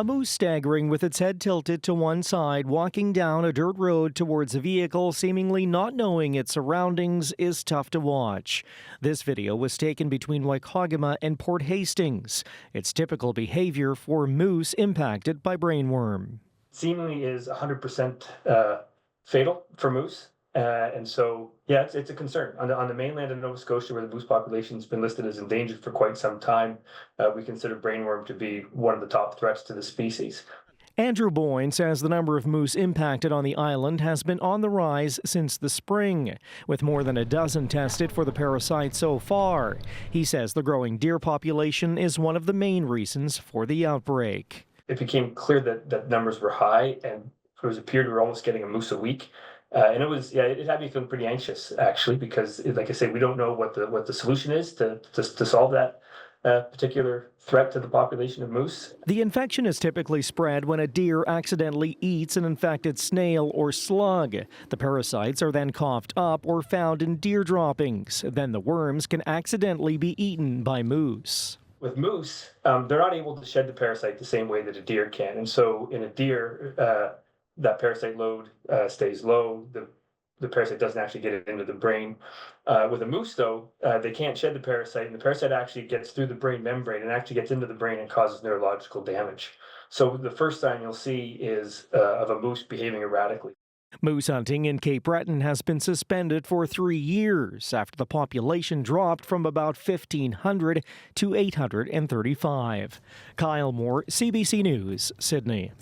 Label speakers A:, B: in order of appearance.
A: A moose staggering with its head tilted to one side, walking down a dirt road towards a vehicle, seemingly not knowing its surroundings, is tough to watch. This video was taken between Waikagama and Port Hastings. It's typical behavior for moose impacted by brainworm.
B: Seemingly is 100% fatal for moose. And so, yeah, it's a concern. On the mainland of Nova Scotia, where the moose population has been listed as endangered for quite some time, we consider brainworm to be one of the top threats to the species.
A: Andrew Boyne says the number of moose impacted on the island has been on the rise since the spring, with more than a dozen tested for the parasite so far. He says the growing deer population is one of the main reasons for the outbreak.
B: It became clear that numbers were high, and it appeared we were almost getting a moose a week. And it had me feeling pretty anxious, actually, because, like I say, we don't know what the solution is to solve that particular threat to the population of moose.
A: The infection is typically spread when a deer accidentally eats an infected snail or slug. The parasites are then coughed up or found in deer droppings. Then the worms can accidentally be eaten by moose.
B: With moose, they're not able to shed the parasite the same way that a deer can. And so in a deer, that parasite load stays low. The parasite doesn't actually get it into the brain. With a moose, though, they can't shed the parasite, and the parasite actually gets through the brain membrane and actually gets into the brain and causes neurological damage. So the first sign you'll see is of a moose behaving erratically.
A: Moose hunting in Cape Breton has been suspended for 3 years after the population dropped from about 1,500 to 835. Kyle Moore, CBC News, Sydney.